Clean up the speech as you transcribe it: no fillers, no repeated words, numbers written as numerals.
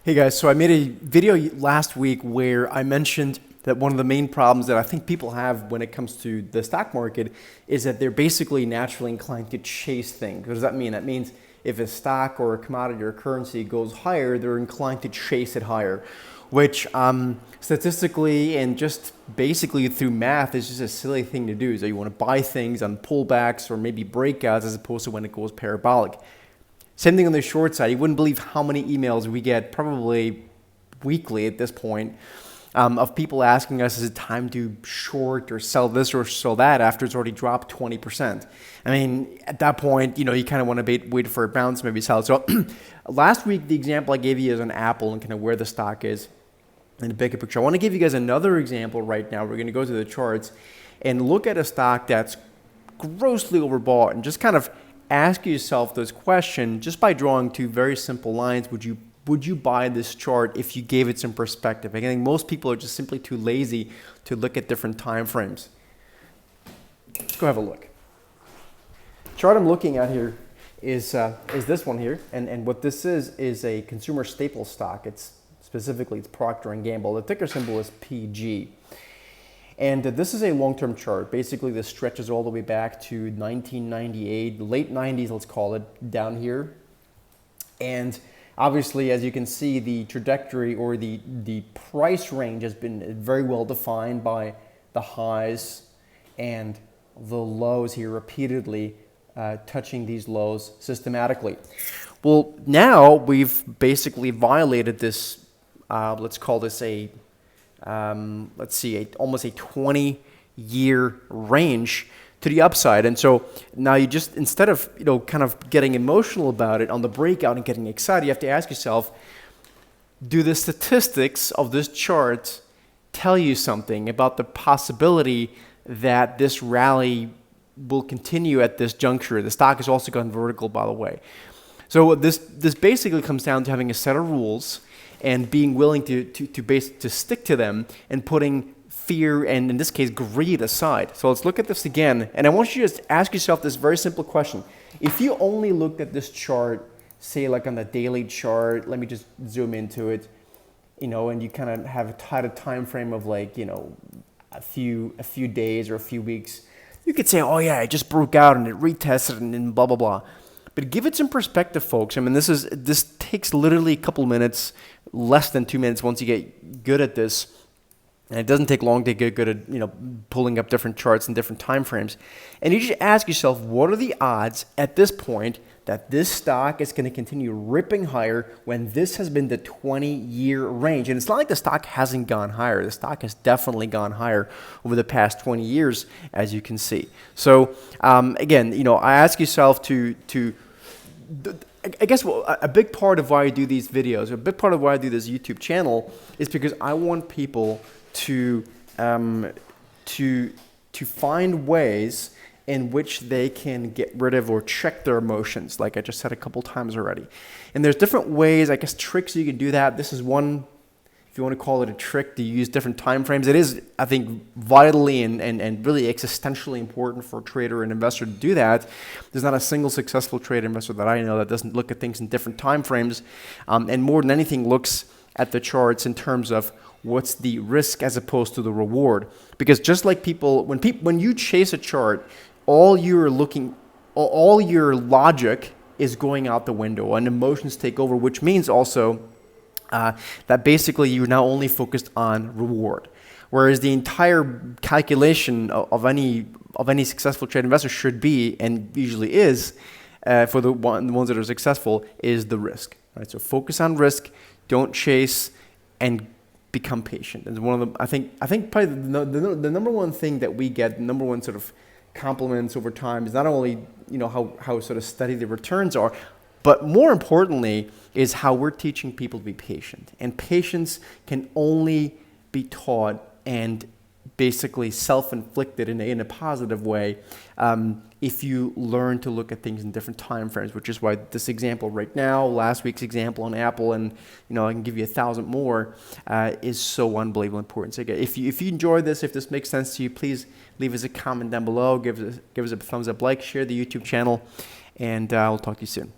Hey guys, so I made a video last week where I mentioned that one of the main problems that I think people have when it comes to the stock market is that they're basically naturally inclined to chase things. What does that mean? That means if a stock or a commodity or currency goes higher, they're inclined to chase it higher, which statistically and just basically through math is just a silly thing to do. So you want to buy things on pullbacks or maybe breakouts as opposed to when it goes parabolic. Same thing on the short side. You wouldn't believe how many emails we get, probably weekly at this point, of people asking us, is it time to short or sell this or sell that after it's already dropped 20%? I mean, at that point, you kind of want to wait for a bounce, maybe sell it. So last week, the example I gave you is on Apple and kind of where the stock is in the bigger picture. I want to give you guys another example right now. We're going to go to the charts and look at a stock that's grossly overbought and just kind of ask yourself this question just by drawing two very simple lines. Would you buy this chart if you gave it some perspective? I think most people are just simply too lazy to look at different time frames. Let's go have a look. The chart I'm looking at here is this one here, and what this is a consumer staple stock. It's Procter & Gamble. The ticker symbol is PG. And this is a long-term chart. Basically, this stretches all the way back to 1998, late 90s, let's call it, down here. And obviously, as you can see, the trajectory or the price range has been very well defined by the highs and the lows here repeatedly touching these lows systematically. Well, now we've basically violated this, let's call this almost a 20-year range to the upside. And so now you just, instead of, kind of getting emotional about it on the breakout and getting excited, you have to ask yourself, do the statistics of this chart tell you something about the possibility that this rally will continue at this juncture? The stock has also gone vertical, by the way. So this basically comes down to having a set of rules and being willing to stick to them and putting fear and, in this case, greed aside. So let's look at this again. And I want you to just ask yourself this very simple question. If you only looked at this chart, say like on the daily chart, let me just zoom into it, and you kind of have a time frame of like, a few days or a few weeks, you could say, oh yeah, it just broke out and it retested and blah, blah, blah. But give it some perspective, folks. I mean, this takes literally a couple minutes, less than 2 minutes once you get good at this. And it doesn't take long to get good at, pulling up different charts and different time frames. And you just ask yourself, what are the odds at this point that this stock is going to continue ripping higher when this has been the 20-year range? And it's not like the stock hasn't gone higher. The stock has definitely gone higher over the past 20 years, as you can see. So again, I ask yourself I guess a big part of why I do these videos, a big part of why I do this YouTube channel is because I want people to find ways in which they can get rid of or check their emotions, like I just said a couple times already. And there's different ways, I guess, tricks you can do that. This is one, if you want to call it a trick, to use different time frames. It is, I think, vitally and really existentially important for a trader and investor to do that. There's not a single successful trader investor that I know that doesn't look at things in different time frames, and more than anything looks at the charts in terms of what's the risk as opposed to the reward. Because just like when you chase a chart, all your logic is going out the window and emotions take over, which means also that basically you're now only focused on reward. Whereas the entire calculation of any successful trade investor should be, and usually is, for the ones that are successful, is the risk. Right? So focus on risk, don't chase, and become patient. And one of the, I think probably the number one thing that we get, the number one sort of compliments over time is not only how sort of steady the returns are, but more importantly is how we're teaching people to be patient. And patience can only be taught and basically self-inflicted in a positive way if you learn to look at things in different time frames, which is why this example right now, last week's example on Apple, and I can give you 1,000 more, is so unbelievably important. So again, if you enjoy this, if this makes sense to you, please leave us a comment down below, give us a thumbs up, share the YouTube channel, and we'll talk to you soon.